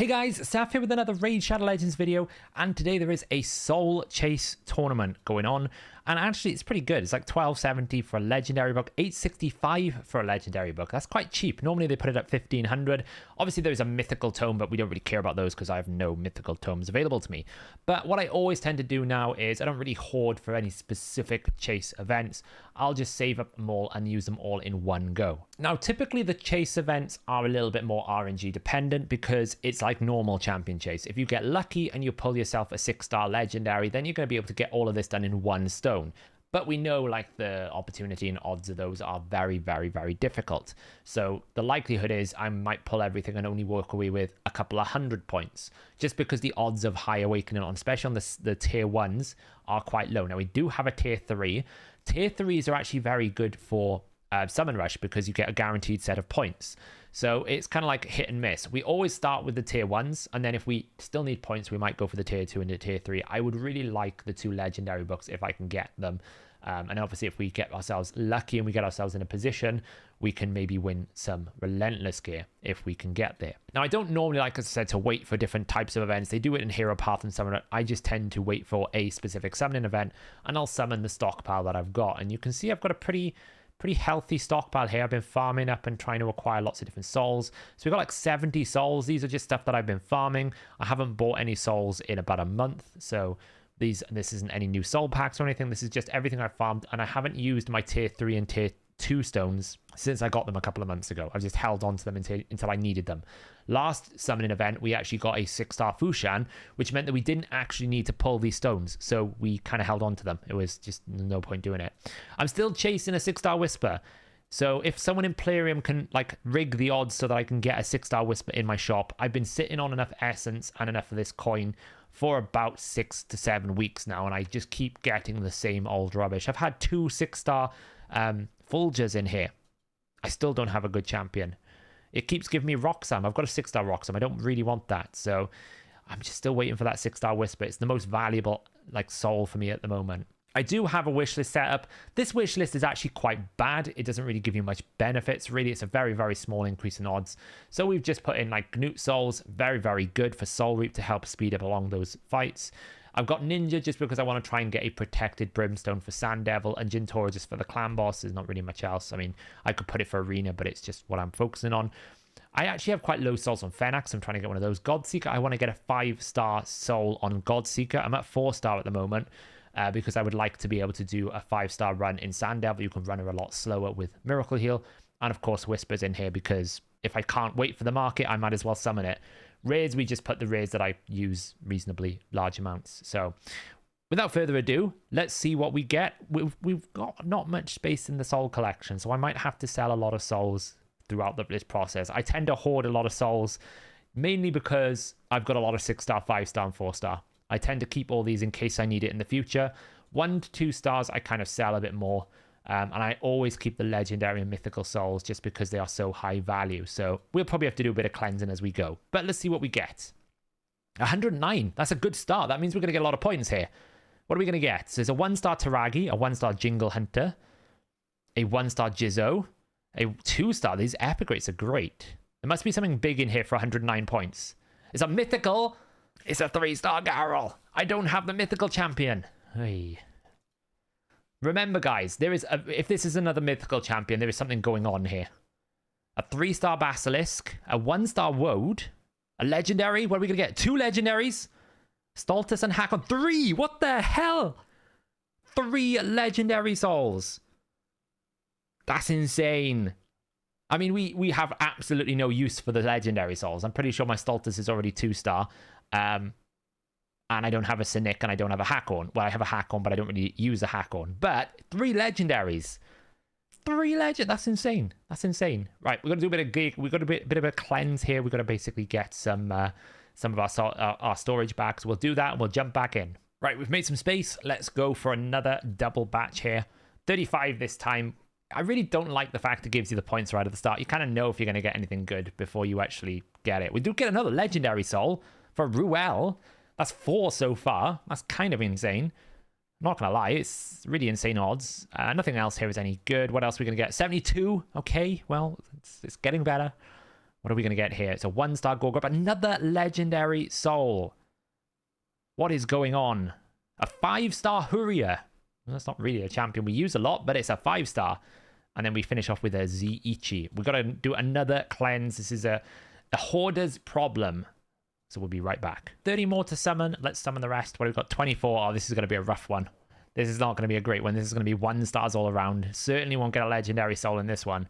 Hey guys, Saf here with another Raid Shadow Legends video, and today there is a Soul Chase tournament going on, and actually it's pretty good. It's like $12.70 for a legendary book, $8.65 for a legendary book. That's quite cheap. Normally they put it at $1,500. Obviously there's a mythical tome, but we don't really care about those because I have no mythical tomes available to me. But what I always tend to do now is I don't really hoard for any specific chase events. I'll just save up them all and use them all in one go. Now typically the chase events are a little bit more RNG dependent because it's like normal champion chase. If you get lucky and you pull yourself a 6-star legendary, then you're going to be able to get all of this done in one stone. But we know like the opportunity and odds of those are very, very, very difficult. So the likelihood is I might pull everything and only walk away with a couple of 100 points, just because the odds of high awakening on, especially on the tier 1s, are quite low. Now we do have a tier 3. Tier 3s are actually very good for Summon Rush because you get a guaranteed set of points. So it's kind of like hit and miss. We always start with the tier 1s, and then if we still need points, we might go for the tier 2 and the tier 3. I would really like the 2 legendary books if I can get them. And obviously if we get ourselves lucky and we get ourselves in a position, we can maybe win some relentless gear if we can get there. Now I don't normally, like I said, to wait for different types of events. They do it in Hero Path and Summon. I just tend to wait for a specific summoning event, and I'll summon the stockpile that I've got. And you can see I've got a pretty healthy stockpile here. I've been farming up and trying to acquire lots of different souls. So we've got like 70 souls. These are just stuff that I've been farming. I haven't bought any souls in about a month. So this isn't any new soul packs or anything. This is just everything I've farmed. And I haven't used my tier 3 and tier 2 stones since I got them a couple of months ago. I've just held on to them until I needed them. Last summoning event, we actually got a 6-star Fushan, which meant that we didn't actually need to pull these stones. So we kind of held on to them. It was just no point doing it. I'm still chasing a 6-star Whisper. So if someone in Plarium can like rig the odds so that I can get a 6-star Whisper in my shop, I've been sitting on enough essence and enough of this coin for about 6 to 7 weeks now, and I just keep getting the same old rubbish. I've had 2 6-star Fulgers in here. I still don't have a good champion. It keeps giving me Roxam. I've got a 6-star Roxam. I don't really want that, so I'm just still waiting for that 6-star Whisper. It's the most valuable like soul for me at the moment. I do have a wish list set up. This wish list is actually quite bad. It doesn't really give you much benefits. Really, it's a very, very small increase in odds. So we've just put in like Gnut souls. Very, very good for Soul Reap to help speed up along those fights. I've got Ninja just because I want to try and get a protected Brimstone for Sand Devil, and Jintora just for the clan boss. There's not really much else. I mean, I could put it for Arena, but it's just what I'm focusing on. I actually have quite low souls on Fenax. I'm trying to get one of those. Godseeker, I want to get a 5-star soul on Godseeker. I'm at 4-star at the moment. Because I would like to be able to do a 5-star run in Sand Devil. You can run her a lot slower with Miracle Heal. And of course, Whispers in here because if I can't wait for the market, I might as well summon it. Raids, we just put the raids that I use reasonably large amounts. So without further ado, let's see what we get. We've got not much space in the soul collection, so I might have to sell a lot of souls throughout this process. I tend to hoard a lot of souls, mainly because I've got a lot of 6-star, 5-star, and 4-star. I tend to keep all these in case I need it in the future. 1 to 2 stars, I kind of sell a bit more. And I always keep the legendary and mythical souls just because they are so high value. So we'll probably have to do a bit of cleansing as we go. But let's see what we get. 109. That's a good start. That means we're going to get a lot of points here. What are we going to get? So there's a 1-star Taragi, a 1-star Jingle Hunter, a 1-star Jizzo, a 2-star. These epic rates are great. There must be something big in here for 109 points. It's a mythical. It's a 3-star Garrel. I don't have the mythical champion. Hey. Remember, guys, if this is another mythical champion, there is something going on here. A 3-star Basilisk, a 1-star Woad, a legendary. What are we going to get? 2 legendaries. Stultus and Hakon. 3. What the hell? 3 legendary souls. That's insane. I mean, we have absolutely no use for the legendary souls. I'm pretty sure my Stultus is already 2-star. And I don't have a Cynic and I don't have a Hakon. Well, I have a Hakon, but I don't really use a Hakon. But 3 legendaries. 3 legend. That's insane. That's insane. Right, we've got to do a bit of gig. We've got a bit of a cleanse here. We've got to basically get some of our storage back. So we'll do that and we'll jump back in. Right, we've made some space. Let's go for another double batch here. 35 this time. I really don't like the fact it gives you the points right at the start. You kind of know if you're going to get anything good before you actually get it. We do get another legendary soul for Ruel. That's 4 so far. That's kind of insane. I'm not going to lie. It's really insane odds. Nothing else here is any good. What else are we going to get? 72. Okay, well, it's getting better. What are we going to get here? It's a 1-star gold grab. Another legendary soul. What is going on? A 5-star Huria. That's not really a champion we use a lot, but it's a 5-star. And then we finish off with a Ziichi. We've got to do another cleanse. This is a hoarder's problem. So we'll be right back. 30 more to summon. Let's summon the rest. What have we got? 24. Oh, this is going to be a rough one. This is not going to be a great one. This is going to be 1-stars all around. Certainly won't get a legendary soul in this one.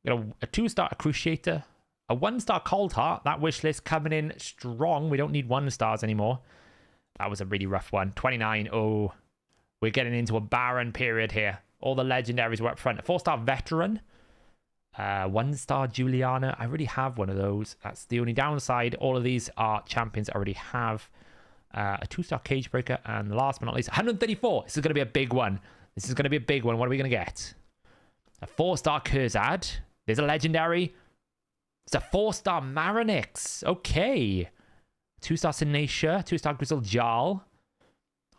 We got a 2-star Cruciator. A 1-star Cold Heart. That wish list coming in strong. We don't need 1-stars anymore. That was a really rough one. 29. Oh, we're getting into a barren period here. All the legendaries were up front. A 4-star Veteran. 1-star Juliana. I already have one of those. That's the only downside. All of these are champions I already have. A 2-star Cage Breaker. And last but not least, 134. This is going to be a big one. This is going to be a big one. What are we going to get? A 4-star Kurzad. There's a legendary. It's a 4-star Marinix. Okay. 2-star Sinacia. 2-star Grizzle Jarl.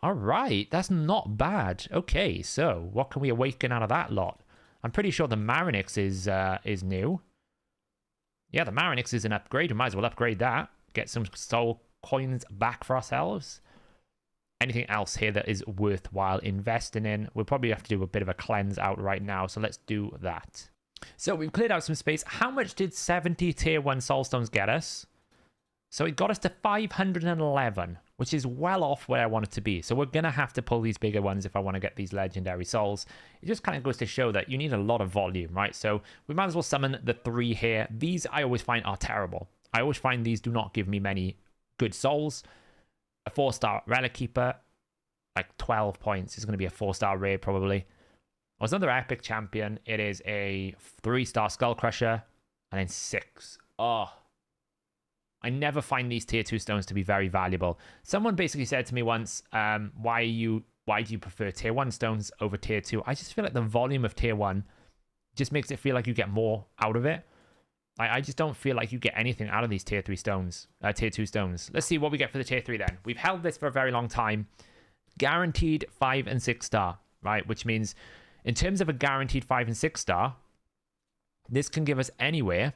All right. That's not bad. Okay. So what can we awaken out of that lot? I'm pretty sure the Marinix is new. Yeah, the Marinix is an upgrade. We might as well upgrade that. Get some soul coins back for ourselves. Anything else here that is worthwhile investing in? We'll probably have to do a bit of a cleanse out right now. So let's do that. So we've cleared out some space. How much did 70 tier 1 soulstones get us? So it got us to 511, which is well off where I want it to be. So we're going to have to pull these bigger ones if I want to get these legendary souls. It just kind of goes to show that you need a lot of volume, right? So we might as well summon the 3 here. These I always find are terrible. I always find these do not give me many good souls. A 4-star Relic Keeper, like 12 points. It's going to be a 4-star rare probably. Oh, it's another epic champion. It is a 3-star Skull Crusher and then 6. Oh, I never find these tier 2 stones to be very valuable. Someone basically said to me once, why do you prefer tier 1 stones over tier 2? I just feel like the volume of tier 1 just makes it feel like you get more out of it. I just don't feel like you get anything out of these tier 3 stones, tier 2 stones. Let's see what we get for the tier 3 then. We've held this for a very long time. Guaranteed 5 and 6 star, right? Which means in terms of a guaranteed 5 and 6 star, this can give us anywhere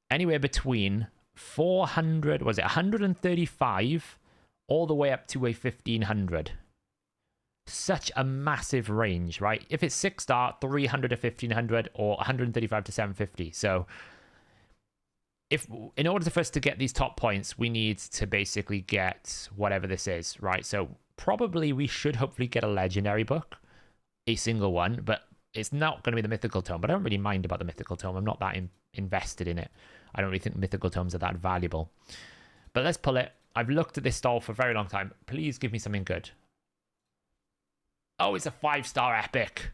between 400, was it 135 all the way up to a 1500. Such a massive range, right? If it's 6 star, 300 to 1500 or 135 to 750. So in order for us to get these top points, we need to basically get whatever this is, right? So probably we should hopefully get a legendary book, a single one, but it's not going to be the mythical tome. But I don't really mind about the mythical tome. I'm not that invested in it. I don't really think mythical tomes are that valuable. But let's pull it. I've looked at this stall for a very long time. Please give me something good. Oh, it's a 5-star epic.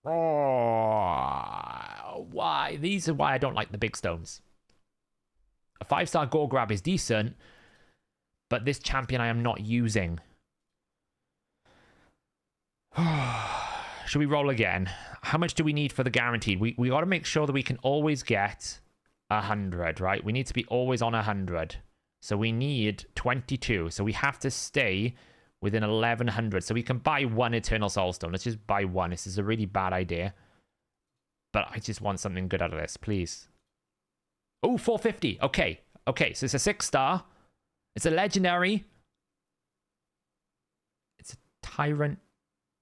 Oh, why? These are why I don't like the big stones. A 5-star Gore Grab is decent, but this champion I am not using. Should we roll again? How much do we need for the guaranteed? We got to make sure that we can always get 100, right? We need to be always on 100. So we need 22. So we have to stay within 1100. So we can buy 1 Eternal Soulstone. Let's just buy 1. This is a really bad idea. But I just want something good out of this, please. Oh, 450. Okay. Okay, so it's a 6-star. It's a legendary. It's a Tyrant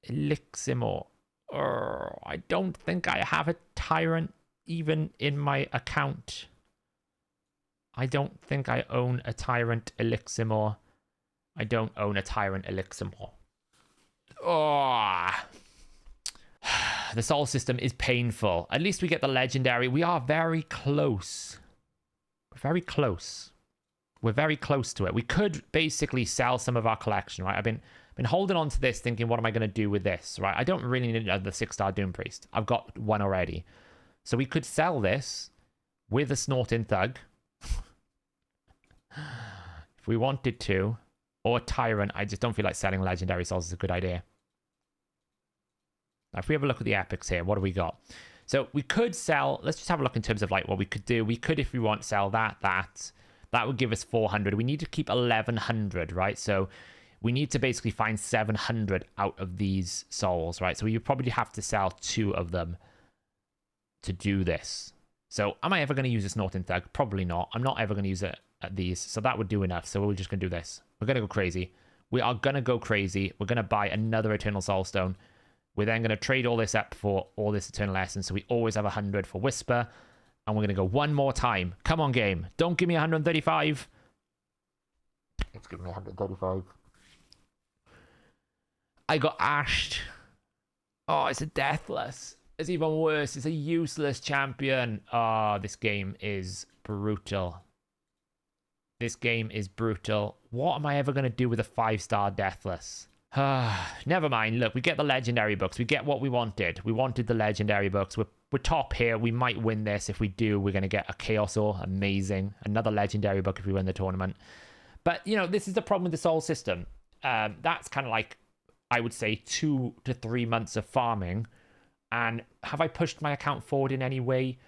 Eliximor. Oh, I don't think I have a Tyrant even in my account. I don't think I own a Tyrant Eliximor. I don't own a Tyrant Eliximor. Oh. The soul system is painful. At least we get the legendary. We are very close. Very close. We're very close to it. We could basically sell some of our collection, right? I've been holding on to this thinking, what am I going to do with this, right? I don't really need the 6-star Doom Priest. I've got 1 already. So we could sell this with a Snorting Thug. If we wanted to. Or Tyrant. I just don't feel like selling Legendary Souls is a good idea. Now, if we have a look at the epics here, what do we got? So we could sell, let's just have a look in terms of like what we could do. We could, if we want, sell that. That would give us 400. We need to keep 1100, right? So we need to basically find 700 out of these souls, right? So you probably have to sell 2 of them to do this. So am I ever going to use a Snorting Thug? Probably not. I'm not ever going to use it at these. So that would do enough. So we're just going to do this. We're going to go crazy. We are going to go crazy. We're going to buy another Eternal Soul Stone. We're then going to trade all this up for all this Eternal Essence. So we always have 100 for Whisper. And we're going to go one more time. Come on, game. Don't give me 135. Let's give me 135. I got ashed. Oh, it's a deathless. It's even worse. It's a useless champion. Oh, this game is brutal. This game is brutal. What am I ever going to do with a 5-star deathless? Never mind. Look, we get the legendary books. We get what we wanted. We wanted the legendary books. We're top here. We might win this. If we do, we're going to get a Chaos Ore. Amazing. Another legendary book if we win the tournament. But, you know, this is the problem with the soul system. That's kind of like, I would say, 2 to 3 months of farming. And have I pushed my account forward in any way?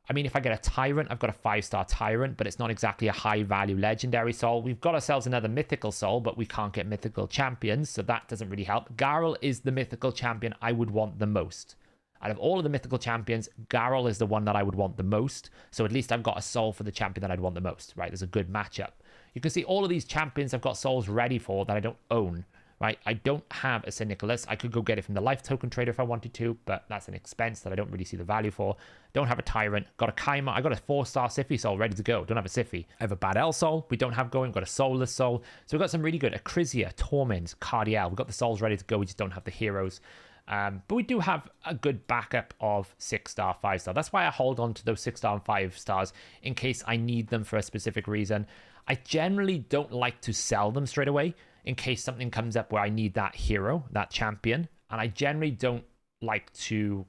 I mean, if I get a Tyrant, I've got a 5-star Tyrant, but it's not exactly a high-value legendary soul. We've got ourselves another mythical soul, but we can't get mythical champions, so that doesn't really help. Garl is the mythical champion I would want the most. Out of all of the mythical champions, Garl is the one that I would want the most, so at least I've got a soul for the champion that I'd want the most, right? There's a good matchup. You can see all of these champions I've got souls ready for that I don't own. Right, I don't have a St. Nicholas. I could go get it from the life token trader if I wanted to, but that's an expense that I don't really see the value for. Don't have a Tyrant. Got a Kaima. I got a 4-star Siphi soul ready to go. Don't have a Siphi. I have a Bad L soul. We don't have going. Got a Soulless soul. So we've got some really good Acrisia, Torment, Cardiel. We've got the souls ready to go. We just don't have the heroes. But we do have a good backup of 6-star, 5-star. That's why I hold on to those 6-star and 5-stars in case I need them for a specific reason. I generally don't like to sell them straight away in case something comes up where I need that hero, that champion. And I generally don't like to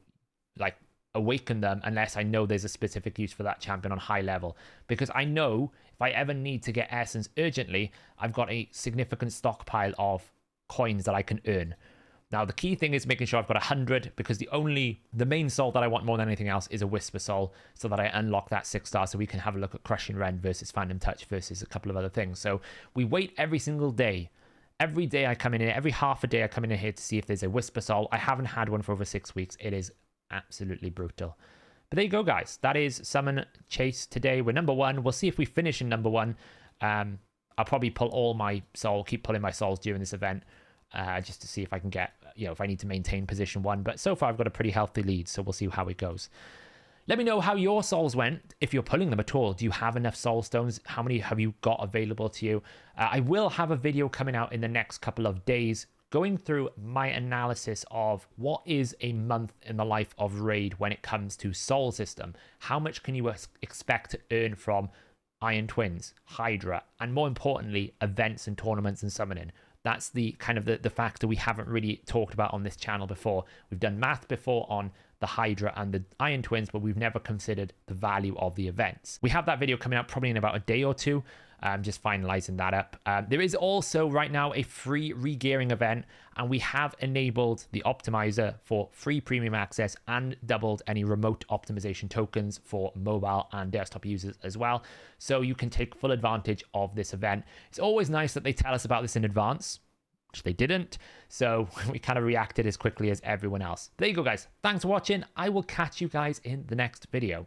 awaken them unless I know there's a specific use for that champion on high level. Because I know if I ever need to get essence urgently, I've got a significant stockpile of coins that I can earn. Now, the key thing is making sure I've got 100, because the main soul that I want more than anything else is a Whisper soul, so that I unlock that 6-star so we can have a look at Crushing Rend versus Phantom Touch versus a couple of other things. So we wait every single day. Every day I come in here, every half a day I come in here to see if there's a Whisper soul. I haven't had one for over 6 weeks. It is absolutely brutal. But there you go, guys. That is Summon Chase today. We're number 1. We'll see if we finish in number 1. I'll probably pull all my soul, keep pulling my souls during this event. Just to see if I can get, if I need to maintain position 1. But so far I've got a pretty healthy lead, so we'll see how it goes. Let me know how your souls went, if you're pulling them at all. Do you have enough soul stones? How many have you got available to you? I will have a video coming out in the next couple of days going through my analysis of what is a month in the life of Raid when it comes to soul system. How much can you expect to earn from Iron Twins, Hydra, and more importantly, events and tournaments and summoning? That's the kind of the factor we haven't really talked about on this channel before. We've done math before on the Hydra and the Iron Twins, but we've never considered the value of the events. We have that video coming out probably in about a day or two. Just finalizing that up. There is also right now a free regearing event, and we have enabled the optimizer for free premium access and doubled any remote optimization tokens for mobile and desktop users as well. So you can take full advantage of this event. It's always nice that they tell us about this in advance, which they didn't. So we kind of reacted as quickly as everyone else. There you go, guys. Thanks for watching. I will catch you guys in the next video.